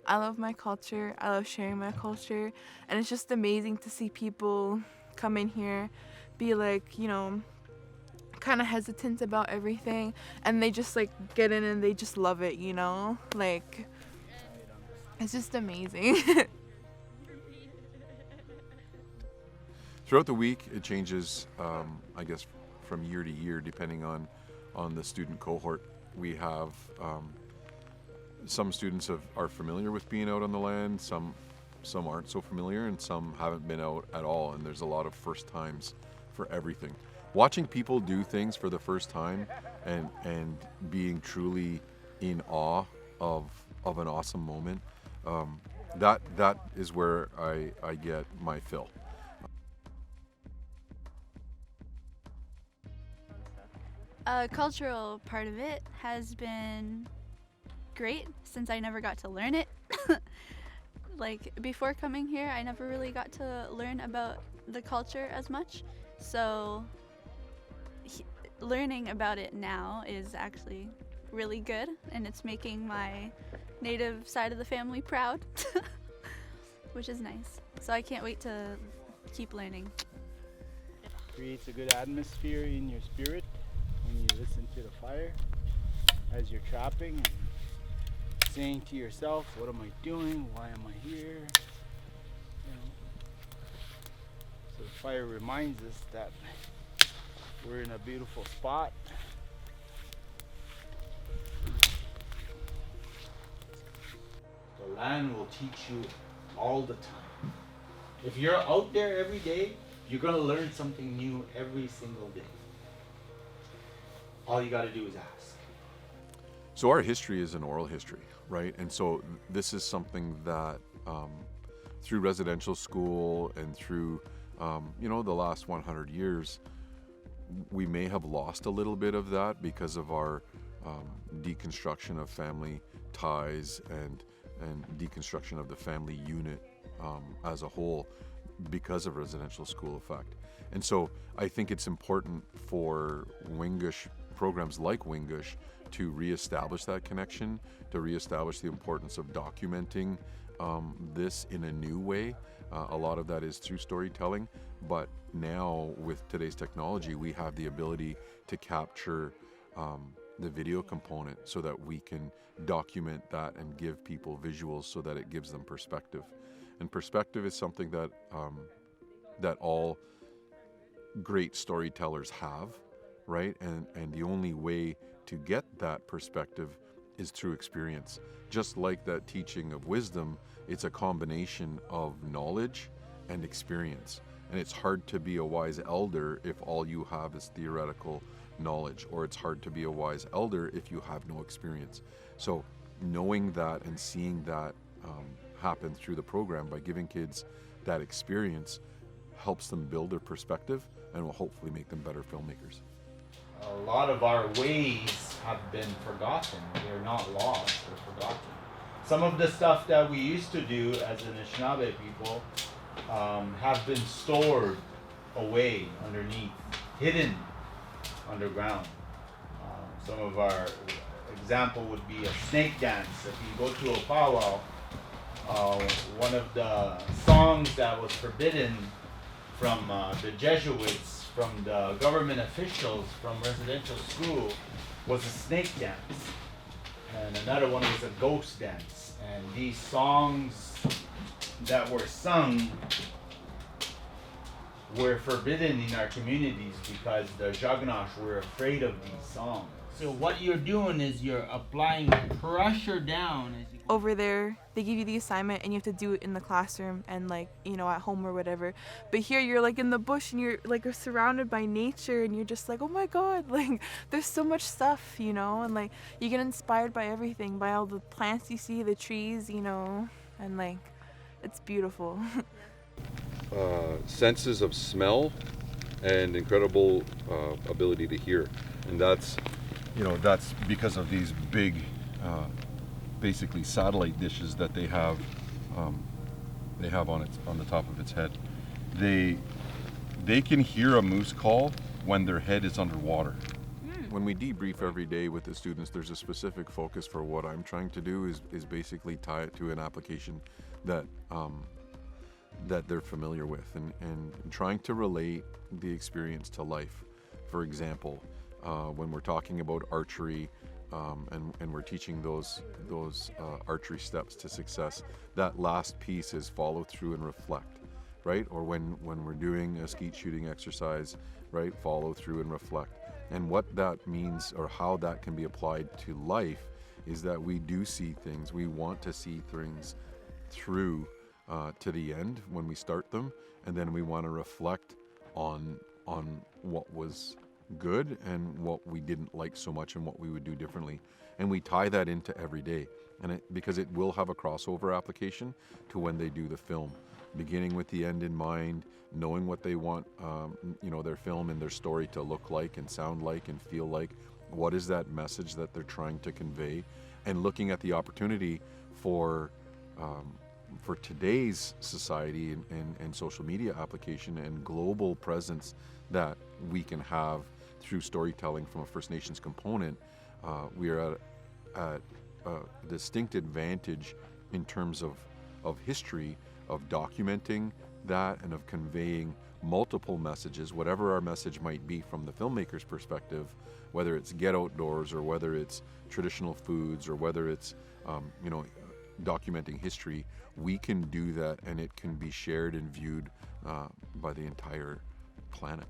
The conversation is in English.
I love my culture. I love sharing my culture. And it's just amazing to see people come in here, be like, kind of hesitant about everything. And they just like get in and they just love it, Like, it's just amazing. Throughout the week, it changes, I guess, from year to year, depending on the student cohort. We have some students are familiar with being out on the land, some aren't so familiar, and some haven't been out at all. And there's a lot of first times for everything. Watching people do things for the first time and being truly in awe of an awesome moment, that is where I get my fill. Cultural part of it has been great since I never got to learn it. Like before coming here, I never really got to learn about the culture as much. So learning about it now is actually really good, and it's making my native side of the family proud, which is nice. So I can't wait to keep learning. Creates a good atmosphere in your spirit when you listen to the fire as you're trapping and saying to yourself, what am I doing? Why am I here? So the fire reminds us that we're in a beautiful spot. The land will teach you all the time. If you're out there every day, you're going to learn something new every single day. All you got to do is ask. So our history is an oral history, right? And so this is something that through residential school and through the last 100 years, we may have lost a little bit of that because of our deconstruction of family ties and deconstruction of the family unit as a whole because of residential school effect. And so I think it's important for Wingush programs like Wingush to reestablish that connection, to reestablish the importance of documenting this in a new way. A lot of that is through storytelling, but now with today's technology, we have the ability to capture the video component so that we can document that and give people visuals so that it gives them perspective. And perspective is something that that all great storytellers have, right? And the only way to get that perspective is through experience. Just like that teaching of wisdom, it's a combination of knowledge and experience. And it's hard to be a wise elder if all you have is theoretical knowledge, or it's hard to be a wise elder if you have no experience. So knowing that and seeing that happen through the program by giving kids that experience helps them build their perspective and will hopefully make them better filmmakers. A lot of our ways have been forgotten. They're not lost, they're forgotten. Some of the stuff that we used to do as an Anishinaabe people have been stored away underneath, hidden underground. Some of our example would be a snake dance. If you go to a powwow, one of the songs that was forbidden from the Jesuits, from the government officials, from residential school, was a snake dance. And another one was a ghost dance. And these songs that were sung were forbidden in our communities because the Jaganash were afraid of these songs. So what you're doing is you're applying pressure down as you Over there, they give you the assignment and you have to do it in the classroom and at home or whatever. But here you're like in the bush and you're like surrounded by nature and you're just like, oh my God, like there's so much stuff, and like you get inspired by everything, by all the plants you see, the trees, and like it's beautiful. Senses of smell and incredible ability to hear. And that's because of these big basically satellite dishes that they have on the top of its head. They can hear a moose call when their head is underwater, when we debrief every day with the students, there's a specific focus for what I'm trying to do is basically tie it to an application that that they're familiar with, and trying to relate the experience to life. For example, when we're talking about archery, and we're teaching those archery steps to success, that last piece is follow through and reflect, right? Or when we're doing a skeet shooting exercise, right, follow through and reflect. And what that means, or how that can be applied to life, is that we do see things. We want to see things through to the end when we start them, and then we want to reflect on what was good and what we didn't like so much and what we would do differently. And we tie that into every day, and because it will have a crossover application to when they do the film, beginning with the end in mind, knowing what they want their film and their story to look like and sound like and feel like. What is that message that they're trying to convey, and looking at the opportunity for today's society and social media application and global presence that we can have through storytelling from a First Nations component. We are at a distinct advantage in terms of history, of documenting that and of conveying multiple messages, whatever our message might be from the filmmaker's perspective, whether it's get outdoors or whether it's traditional foods or whether it's documenting history. We can do that, and it can be shared and viewed by the entire planet.